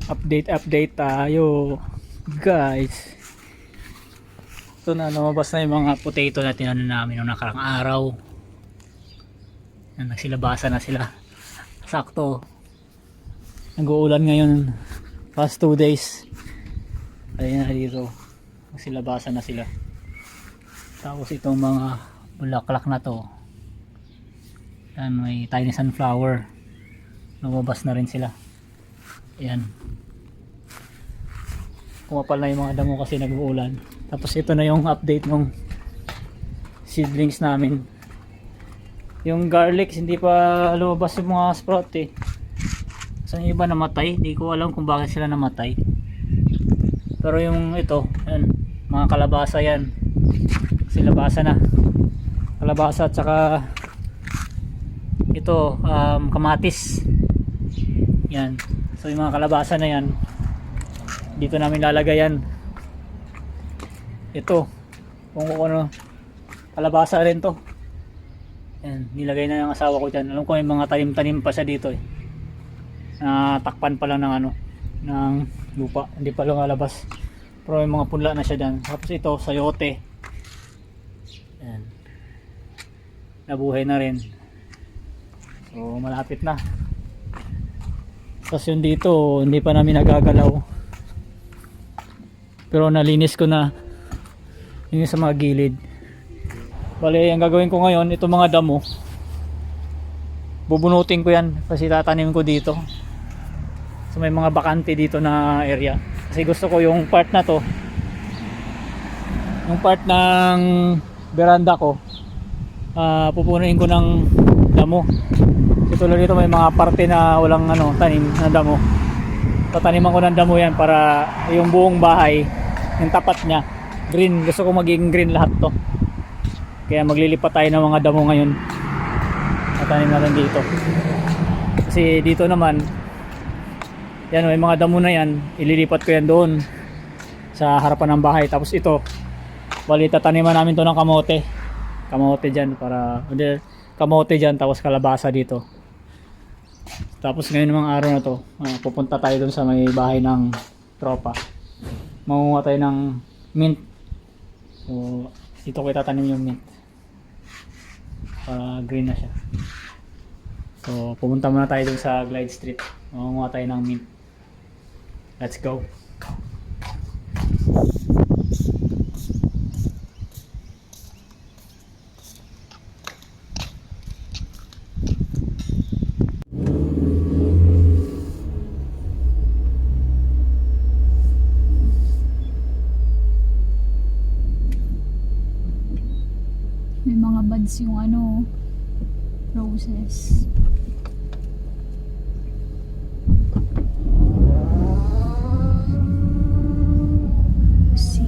Update tayo guys. Ito na, lumabas na yung mga potato na tinanim namin noong nakarang araw. Nagsilabasan na sila. Sakto, nag-uulan ngayon past 2 days. Ayun na dito, nagsilabasan na sila. Tapos itong mga bulaklak na to, yan, may tiny sunflower, lumabas na rin sila. Ayan, kumapal na yung mga damo kasi nag-uulan. Tapos ito na yung update ng seedlings namin. Yung garlic hindi pa lumabas yung mga sprout eh. So yung iba namatay, hindi ko alam kung bakit sila namatay. Pero yung ito, yan, mga kalabasa yan, silabasa na. Kalabasa at saka ito, kamatis. Yan. So yung mga kalabasa na yan, dito namin lalagay yan. Ito, kung ano, kalabasa rin to. Yan, nilagay na ng asawa ko dyan. Alam ko may mga tanim-tanim pa siya dito eh. Takpan pa lang ng ano, ng lupa, hindi pa lumalabas. Pero may mga punla na siya dyan. Tapos ito, sayote. Yan, nabuhay na rin. So malapit na. Tapos yun dito, hindi pa namin nagagalaw. Pero nalinis ko na yung sa mga gilid. Bale, ang gagawin ko ngayon, itong mga damo, bubunutin ko yan kasi tatanim ko dito. So may mga bakante dito na area. Kasi gusto ko yung part na to, yung part ng veranda ko, pupunuin ko ng damo. Tulad dito may mga parte na walang ano, tanim na damo. Tataniman ko ng damo yan para yung buong bahay, yung tapat niya, green. Gusto ko maging green lahat to. Kaya maglilipat tayo ng mga damo ngayon. Tatanim natin dito. Kasi dito naman, yan, may mga damo na yan, ililipat ko yan doon sa harapan ng bahay. Tapos ito, bali tataniman namin to ng kamote. Kamote dyan para, kamote dyan, tapos kalabasa dito. Tapos ngayon mga araw na to, pupunta tayo doon sa may bahay ng tropa. Mangunguha tayo ng mint. So dito ko itatanim yung mint para green na siya. So pupunta muna tayo doon sa Glide Street, mangunguha tayo ng mint. Let's go. May mga buds yung ano, roses. See.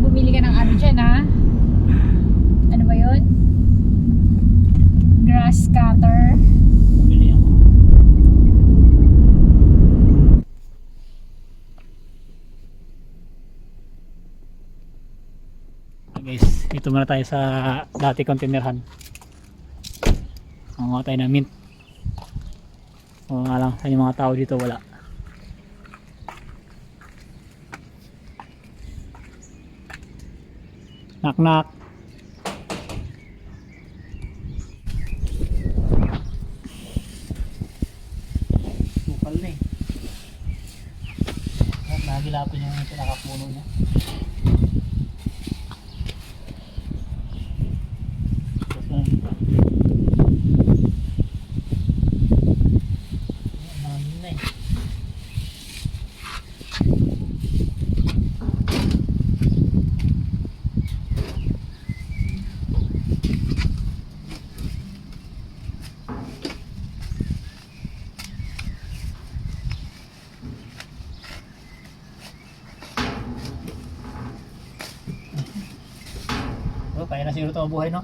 Bumili ka ng ano dyan ha? Ano ba yun? Grass cutter. Guys, dito muna tayo sa dati containerhan. Mangunguha tayo ng mint. O nga lang, saan yung mga tao dito, wala. Knock knock. Bukal na eh. Nagilapin yung pinakapuno niya. Kaya na siguro ito mabuhay, no?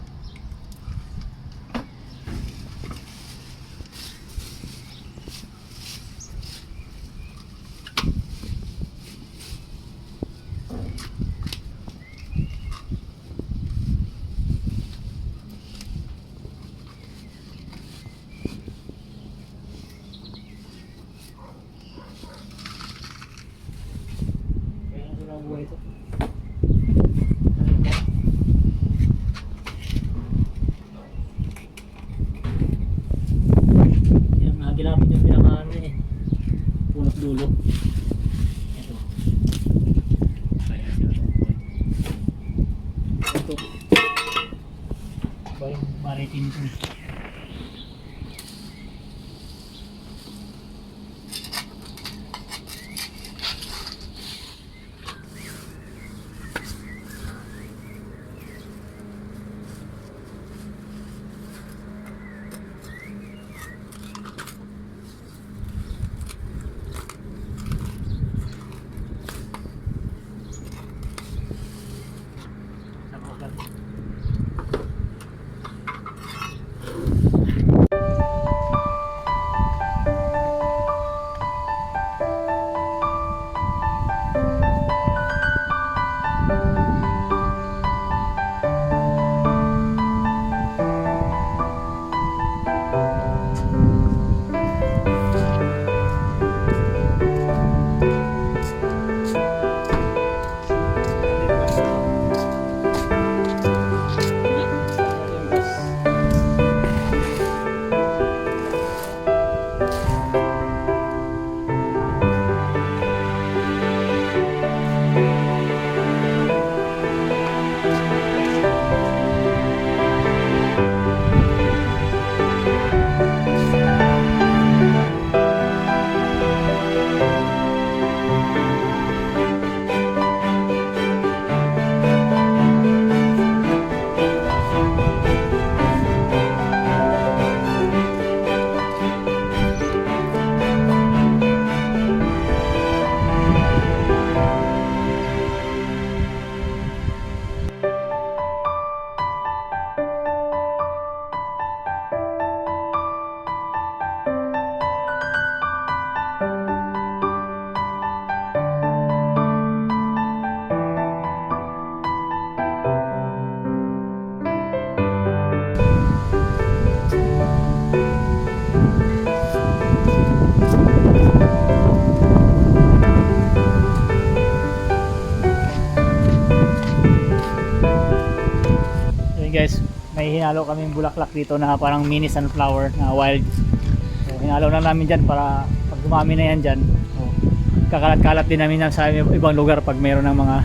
dulo. Ito. Ito. Ba yung maritim ko. Yun guys, may hinalo kaming bulaklak dito na parang mini sunflower na wild. So, hinalo na namin dyan para pag dumami na yan dyan, so, kakalat-kalat din namin yan sa ibang lugar pag mayroon ng mga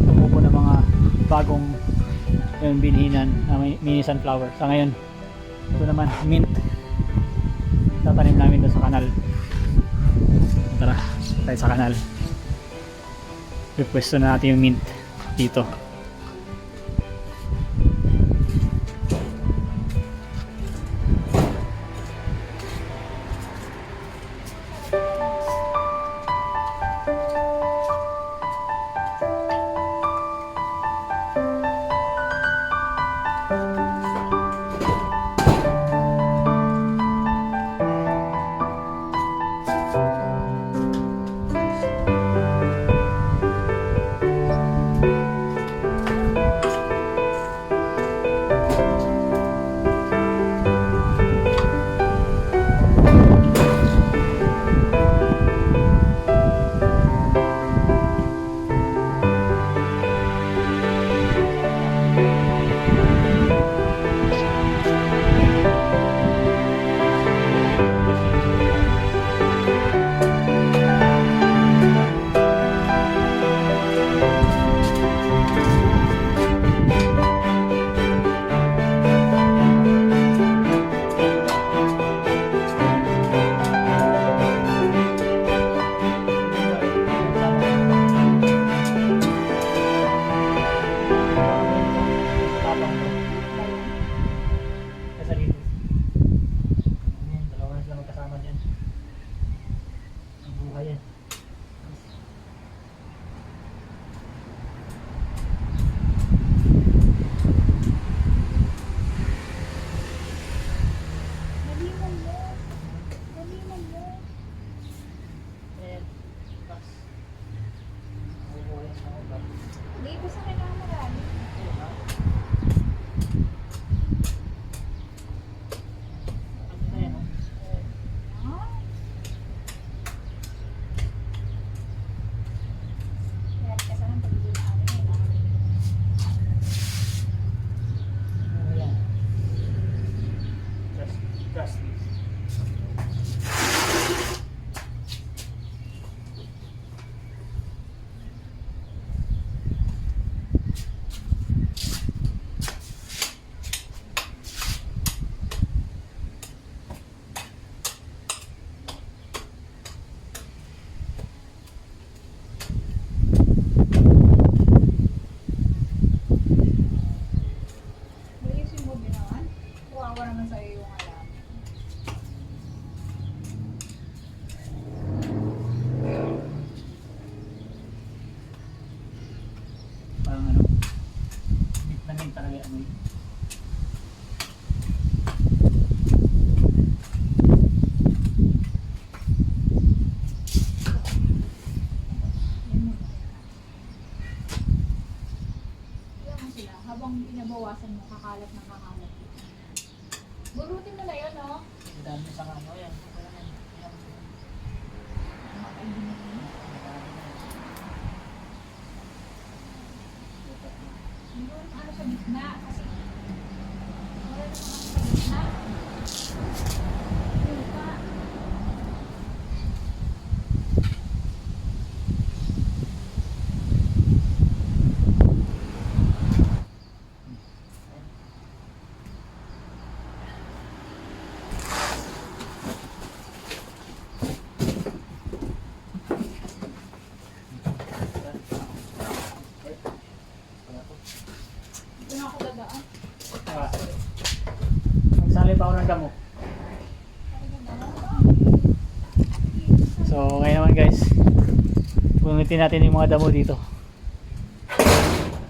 tumubo na mga bagong yung binhinan na may mini sunflower. Sa ngayon, ito naman mint, tatanim namin doon sa kanal. Tara, tayo sa kanal. Request na natin yung mint dito. kawawa naman sa'yo yung alam. Parang ano, mint na mint talaga ano. Kaya mo sila, habang pinabawasan mo, kakalat ng kakalat. Burutin mo na yun, no? Ang dami sa ano yan. Hindi mo ano sa gitna, kasi wala naman ano sa gitna. Hindi pa. Dito na ako dadaan. Magsali pa ako ng damo. So ngayon naman guys, gunitin natin yung mga damo dito.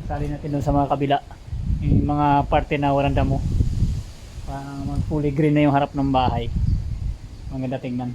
Sali natin doon sa mga kabila, yung mga parte na walang damo, para mag fully green na yung harap ng bahay. Maganda tingnan.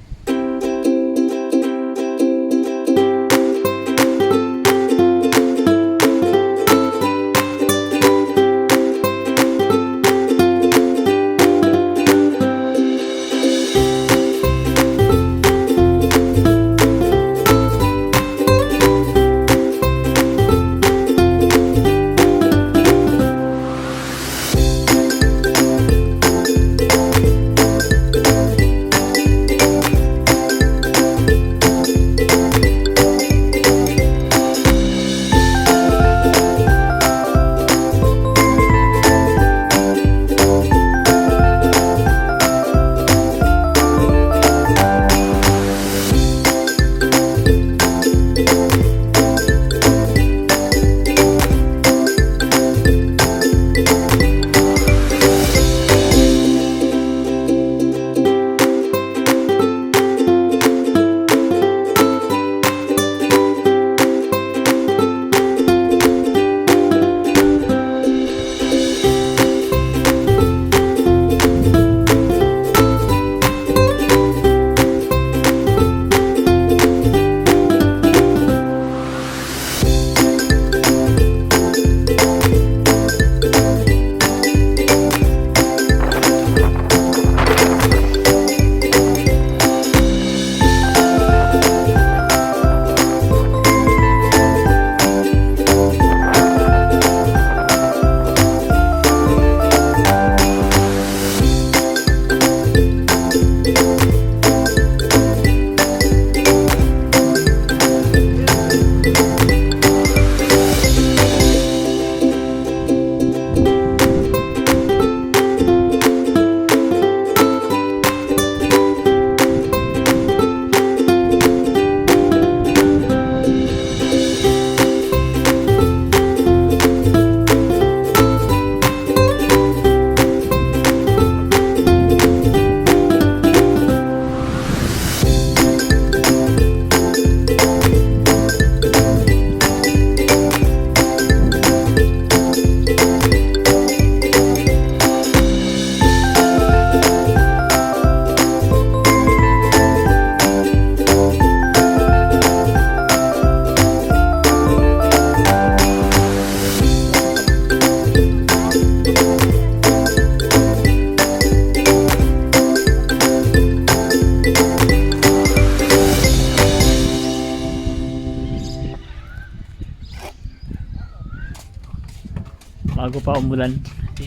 Bago pa umulan.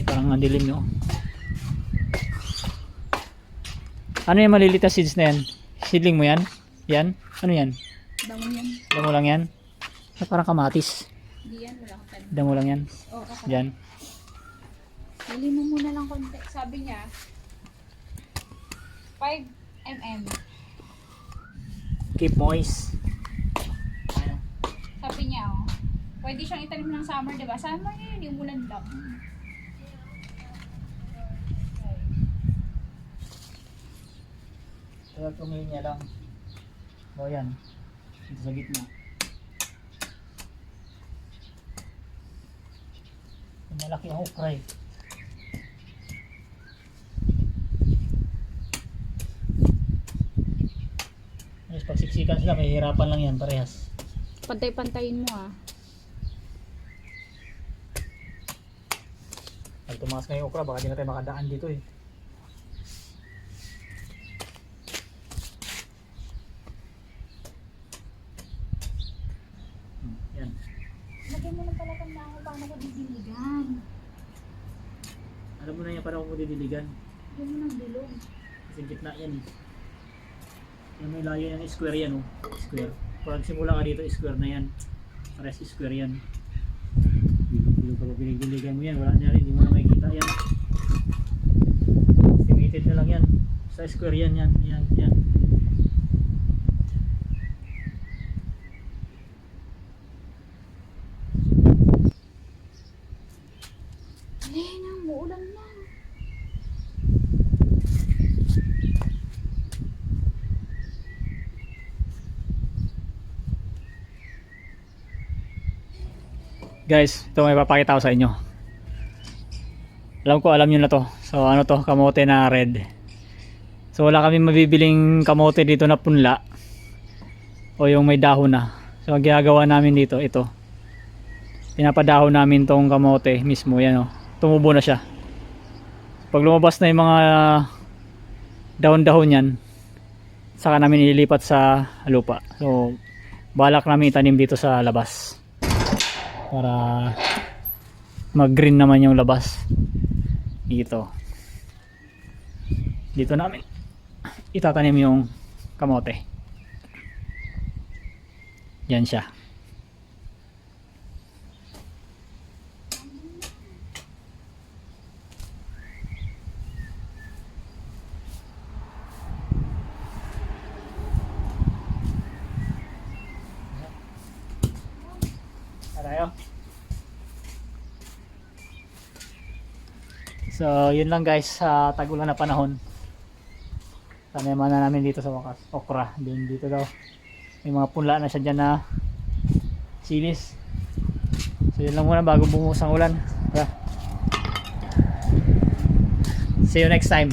Parang ang dilim nyo. Ano yung maliliit na seeds na yan? Seedling mo yan? Yan? Ano yan? Damo yan. Damo lang yan? Parang kamatis. Hindi yan, wala akong tanim. Damo lang yan? Oo, okay. Yan. Bili mo muna lang konti. Sabi niya, 5 mm. Keep moist. Sabi niya, oh. Pwede siyang itanim ng summer, diba? Summer yun, yung ulan lang. Kaya itong linya lang. O yan. Dito sa gitna. Malaki ang okra eh. Yes, pag siksikan sila, may hirapan lang yan parehas. Pantay-pantayin mo ah. Pag tumakas nga yung okra, baka di na tayo makadaan dito eh. Yan. Lagyan mo ng palakan na ako paano ko didiligan. Alam mo na yan, parang kung didiligan. Lagyan mo ng bilog. Kasi gitna yan eh. Yan may layo yan, square yan oh. Square. Pag simula ka dito, square na yan. Pares square yan. Bilog kapag binigdiligan mo yan, wala na rin, hindi mo na makikita yan. Estimated na lang yan. Sa square yan, yan. Alin ang muulan na. Guys, ito may papakita ko sa inyo. Alam nyo na to. So ano to, kamote na red. So wala kami mabibiling kamote dito na punla o yung may dahon na. So ang ginagawa namin dito, ito. Pinapadahon namin tong kamote mismo, yan oh. Tumubo na siya. Pag lumabas na yung mga dahon-dahon yan, saka namin ililipat sa lupa. So balak namin itanim dito sa labas para mag green naman yung labas dito namin itatanim yung kamote. Yan siya. Tayo. So yun lang guys, sa tagulan na panahon taniman na namin dito sa wakas okra. Then dito daw may mga punla na siya dyan na silis. So yun lang muna bago bumuhos ang ulan. See you next time.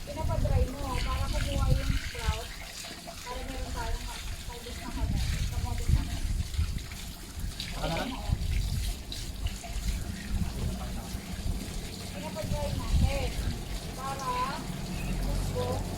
Pinapadry mo para kumuha yung sprout. Para meron tayong kalbos na kamote na. Pinapadry natin para musgo.